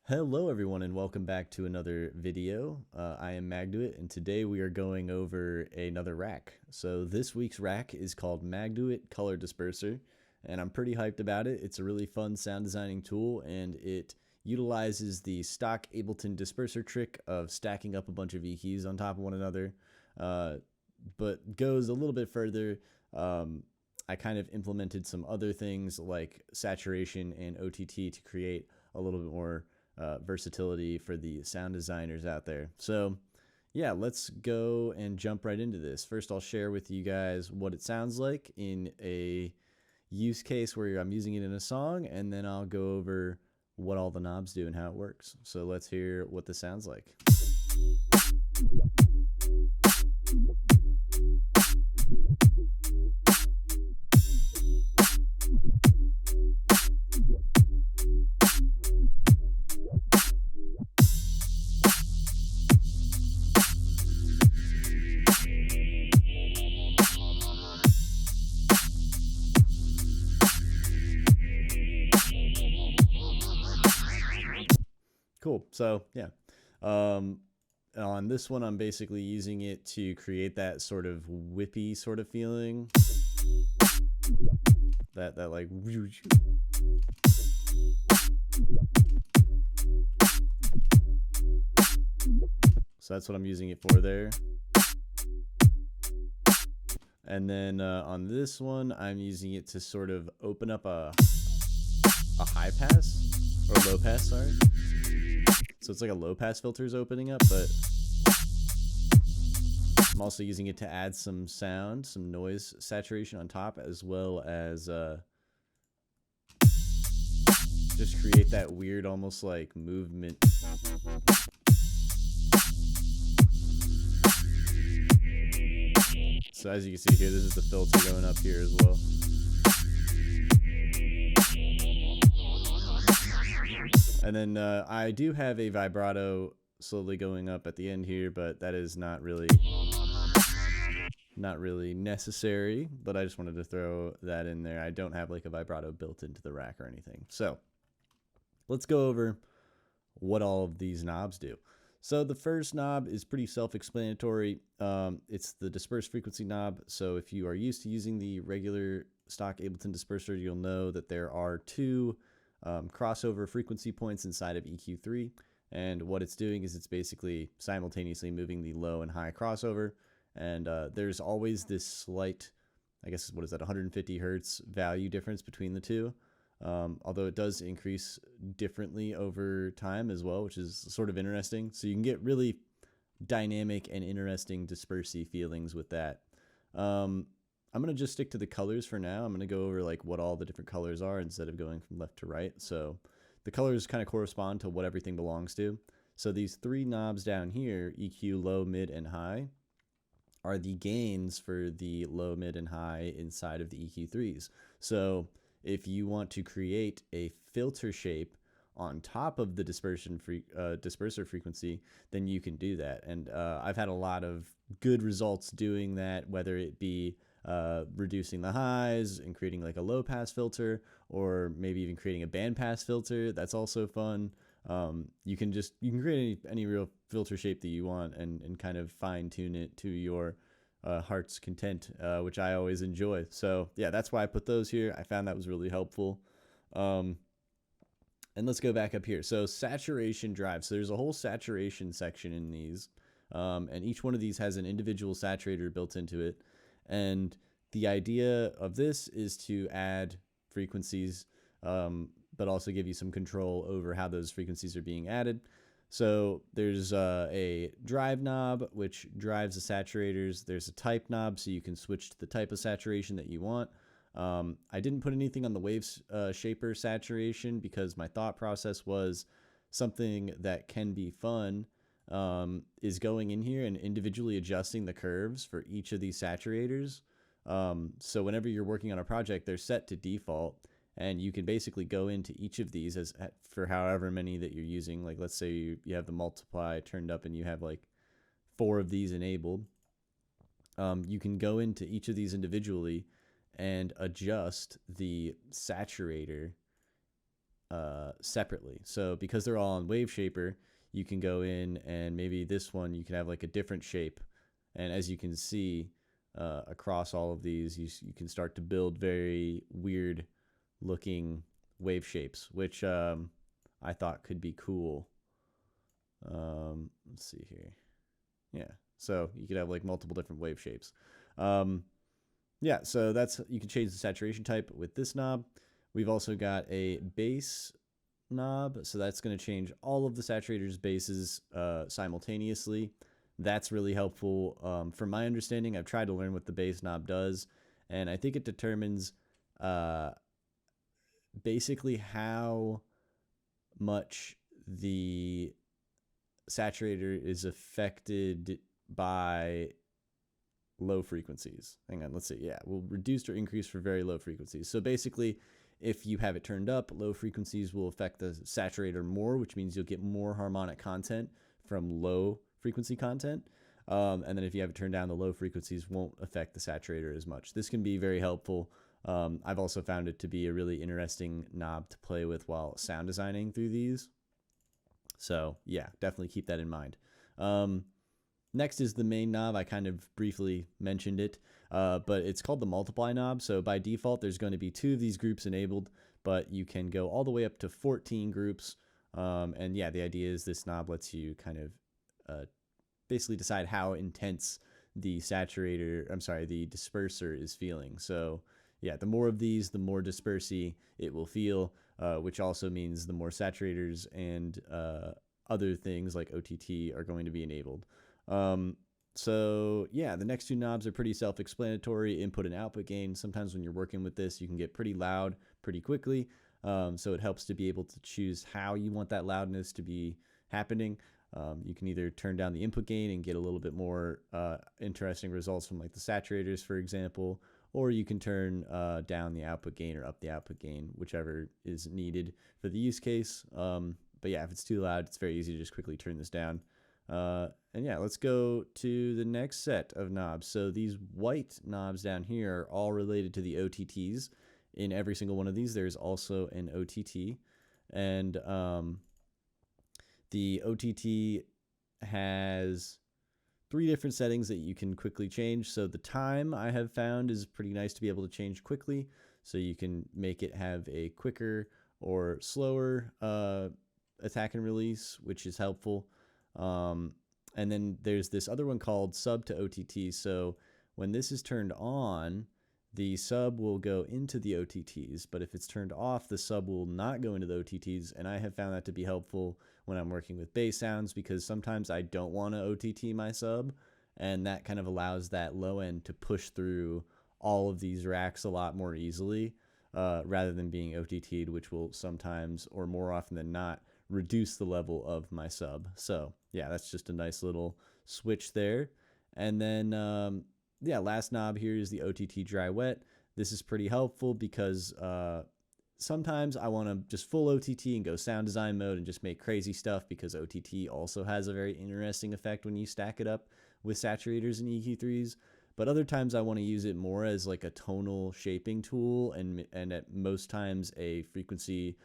Hello everyone and welcome back to another video. I am Magduit and today we are going over another rack. So this week's rack is called Magduit Color Disperser and I'm pretty hyped about it. It's a really fun sound designing tool and it utilizes the stock Ableton disperser trick of stacking up a bunch of EQs on top of one another, but goes a little bit further. I kind of implemented some other things like saturation and OTT to create a little bit more versatility for the sound designers out there. So yeah, let's go and jump right into this. First, I'll share with you guys what it sounds like in a use case where I'm using it in a song, and then I'll go over what all the knobs do and how it works. So let's hear what this sounds like. Cool. So yeah, on this one, I'm basically using it to create that sort of whippy sort of feeling. That like. So that's what I'm using it for there. And then on this one, I'm using it to sort of open up a high pass or low pass, sorry. So it's like a low pass filter is opening up, but I'm also using it to add some sound, some noise saturation on top, as well as just create that weird, almost like movement. So as you can see here, this is the filter going up here as well. And then I do have a vibrato slowly going up at the end here, but that is not really necessary, but I just wanted to throw that in there. I don't have like a vibrato built into the rack or anything. So let's go over what all of these knobs do. So the first knob is pretty self-explanatory. It's the disperse frequency knob. So if you are used to using the regular stock Ableton disperser, you'll know that there are two crossover frequency points inside of EQ3. And what it's doing is it's basically simultaneously moving the low and high crossover. And there's always this slight, I guess, what is that, 150 hertz value difference between the two. Although it does increase differently over time as well, which is sort of interesting. So you can get really dynamic and interesting dispersy feelings with that. I'm going to just stick to the colors for now. I'm going to go over like what all the different colors are instead of going from left to right. So the colors kind of correspond to what everything belongs to. So these three knobs down here, EQ, low, mid, and high, are the gains for the low, mid, and high inside of the EQ3s. So if you want to create a filter shape on top of the disperser frequency, then you can do that. And I've had a lot of good results doing that, whether it be reducing the highs and creating like a low pass filter, or maybe even creating a band pass filter. That's also fun. You can create any real filter shape that you want and kind of fine tune it to your heart's content, which I always enjoy. So yeah, that's why I put those here. I found that was really helpful. And let's go back up here. So saturation drive. So there's a whole saturation section in these, and each one of these has an individual saturator built into it. And the idea of this is to add frequencies, but also give you some control over how those frequencies are being added. So there's a drive knob, which drives the saturators. There's a type knob, so you can switch to the type of saturation that you want. I didn't put anything on the wave shaper saturation because my thought process was something that can be fun is going in here and individually adjusting the curves for each of these saturators. So whenever you're working on a project, they're set to default, and you can basically go into each of these as for however many that you're using. Like let's say you have the multiply turned up and you have like 4 of these enabled. You can go into each of these individually and adjust the saturator separately. So because they're all on Wave Shaper, you can go in and maybe this one you can have like a different shape. And as you can see across all of these, you can start to build very weird looking wave shapes, which I thought could be cool. Let's see here. Yeah, so you could have like multiple different wave shapes. Yeah, so that's, you can change the saturation type with this knob. We've also got a base knob, so that's going to change all of the saturators' bases simultaneously. That's really helpful. From my understanding, I've tried to learn what the base knob does, and I think it determines basically how much the saturator is affected by low frequencies. Hang on, let's see. Yeah, will reduce or increase for very low frequencies. So basically, if you have it turned up, low frequencies will affect the saturator more, which means you'll get more harmonic content from low frequency content. And then if you have it turned down, the low frequencies won't affect the saturator as much. This can be very helpful. I've also found it to be a really interesting knob to play with while sound designing through these. So yeah, definitely keep that in mind. Next is the main knob. I kind of briefly mentioned it, but it's called the multiply knob. So by default, there's going to be 2 of these groups enabled, but you can go all the way up to 14 groups. And yeah, the idea is this knob lets you kind of basically decide how intense the the disperser is feeling. So yeah, the more of these, the more dispersy it will feel, which also means the more saturators and other things like OTT are going to be enabled. So yeah, the next 2 knobs are pretty self-explanatory, input and output gain. Sometimes when you're working with this, you can get pretty loud pretty quickly. So it helps to be able to choose how you want that loudness to be happening. You can either turn down the input gain and get a little bit more interesting results from like the saturators, for example, or you can turn down the output gain or up the output gain, whichever is needed for the use case. But yeah, if it's too loud, it's very easy to just quickly turn this down. And yeah, let's go to the next set of knobs. So these white knobs down here are all related to the OTTs. In every single one of these, there's also an OTT. And the OTT has 3 different settings that you can quickly change. So the time, I have found, is pretty nice to be able to change quickly. So you can make it have a quicker or slower attack and release, which is helpful. And then there's this other one called sub to OTT. So when this is turned on, the sub will go into the OTTs, but if it's turned off, the sub will not go into the OTTs. And I have found that to be helpful when I'm working with bass sounds, because sometimes I don't want to OTT my sub, and that kind of allows that low end to push through all of these racks a lot more easily, rather than being OTT'd, which will sometimes, or more often than not, reduce the level of my sub. So yeah, that's just a nice little switch there. And then yeah, last knob here is the OTT dry wet. This is pretty helpful because sometimes I want to just full OTT and go sound design mode and just make crazy stuff, because OTT also has a very interesting effect when you stack it up with saturators and EQ3s. But other times I want to use it more as like a tonal shaping tool, and at most times a frequency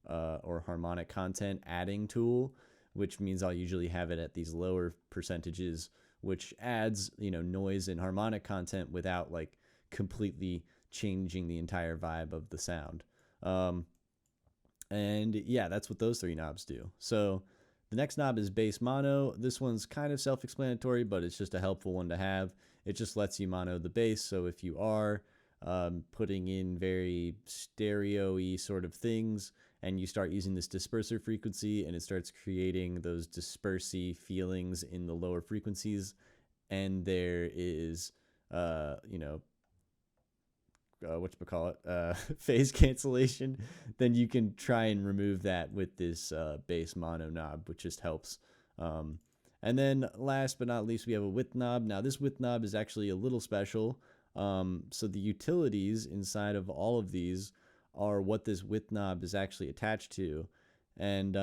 or harmonic content adding tool, which means I'll usually have it at these lower percentages, which adds, you know, noise and harmonic content without like completely changing the entire vibe of the sound. And yeah, that's what those 3 knobs do. So the next knob is bass mono. This one's kind of self-explanatory, but it's just a helpful one to have. It just lets you mono the bass. So if you are putting in very stereo-y sort of things, and you start using this disperser frequency, and it starts creating those dispersy feelings in the lower frequencies, and there is, you know, phase cancellation, then you can try and remove that with this bass mono knob, which just helps. And then last but not least, we have a width knob. Now this width knob is actually a little special. So the utilities inside of all of these are what this width knob is actually attached to. And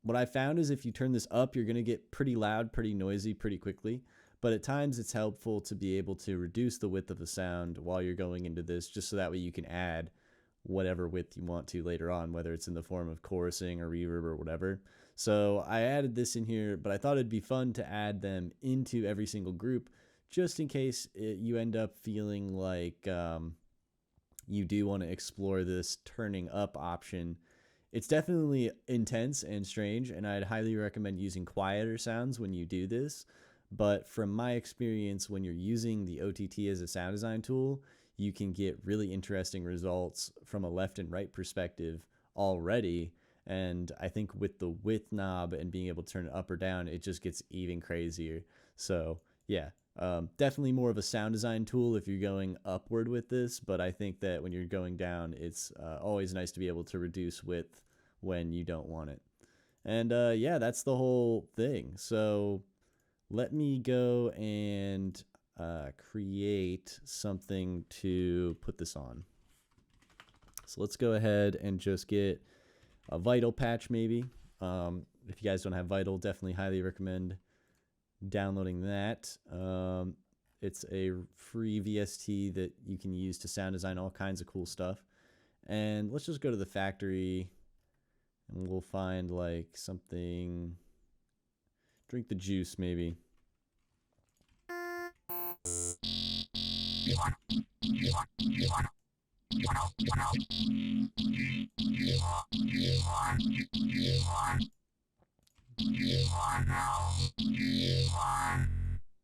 what I found is if you turn this up, you're going to get pretty loud, pretty noisy pretty quickly. But at times it's helpful to be able to reduce the width of the sound while you're going into this, just so that way you can add whatever width you want to later on, whether it's in the form of chorusing or reverb or whatever. So I added this in here, but I thought it'd be fun to add them into every single group just in case you end up feeling like you do want to explore this turning up option. It's definitely intense and strange, and I'd highly recommend using quieter sounds when you do this. But from my experience, when you're using the OTT as a sound design tool, you can get really interesting results from a left and right perspective already. And I think with the width knob and being able to turn it up or down, it just gets even crazier. So yeah, definitely more of a sound design tool if you're going upward with this. But I think that when you're going down, it's always nice to be able to reduce width when you don't want it. And yeah, that's the whole thing. So let me go and create something to put this on. So let's go ahead and just get a Vital patch maybe. If you guys don't have Vital, definitely highly recommend downloading that. It's a free VST that you can use to sound design all kinds of cool stuff. And let's just go to the factory and we'll find like something. Drink the juice maybe.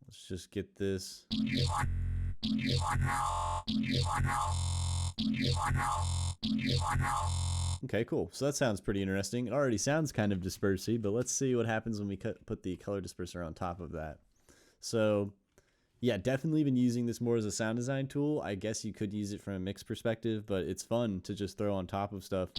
Let's just get this. Okay, cool. So that sounds pretty interesting. It already sounds kind of dispersy, but let's see what happens when we put the color disperser on top of that. So yeah, definitely been using this more as a sound design tool. I guess you could use it from a mix perspective, but it's fun to just throw on top of stuff.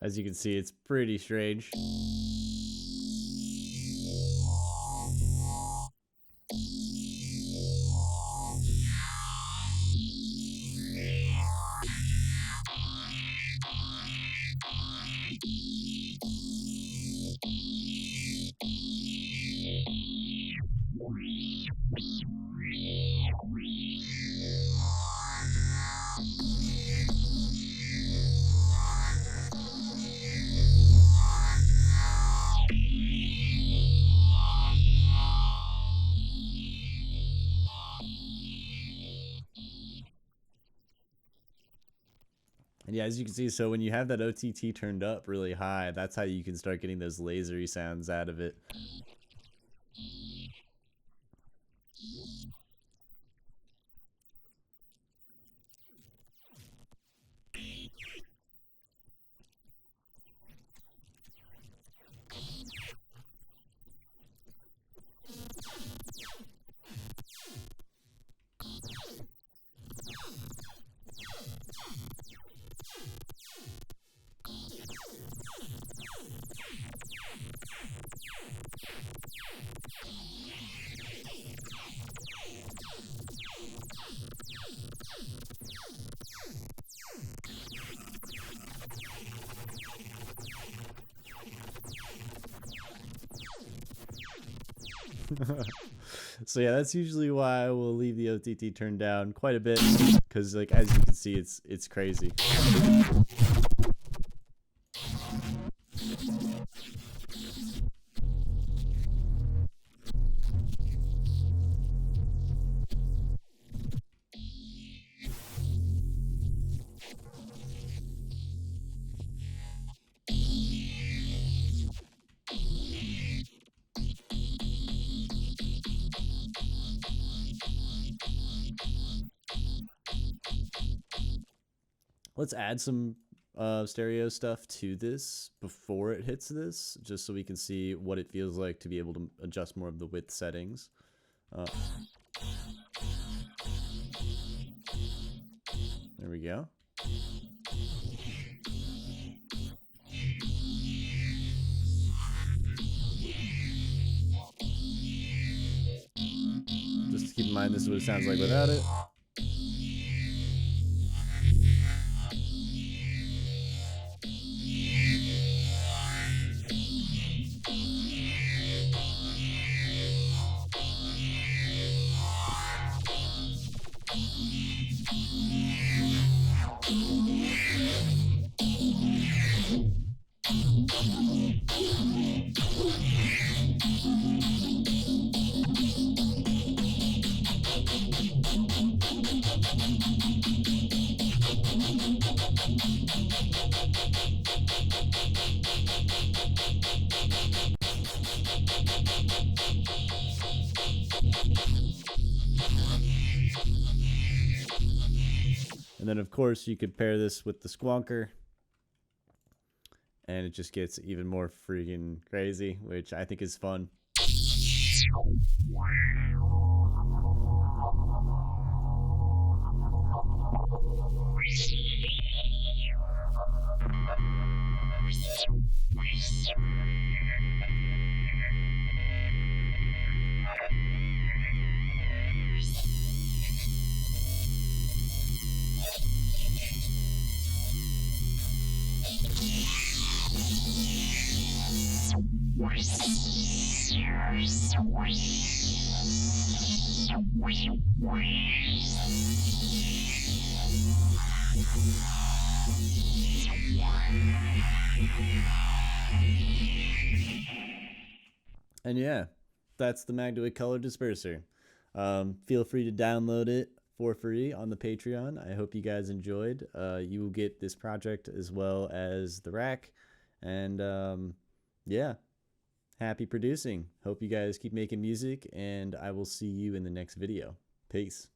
As you can see, it's pretty strange. And yeah, as you can see, so when you have that OTT turned up really high, that's how you can start getting those lasery sounds out of it. So yeah, that's usually why I will leave the OTT turned down quite a bit, because like as you can see, it's crazy. Let's add some stereo stuff to this before it hits this, just so we can see what it feels like to be able to adjust more of the width settings. There we go. Just keep in mind this is what it sounds like without it. And then, of course, you could pair this with the squonker, and it just gets even more freaking crazy, which I think is fun. And yeah, that's the Magduit color disperser. Feel free to download it for free on the Patreon. I hope you guys enjoyed. You will get this project as well as the rack. And yeah, happy producing. Hope you guys keep making music, and I will see you in the next video. Peace.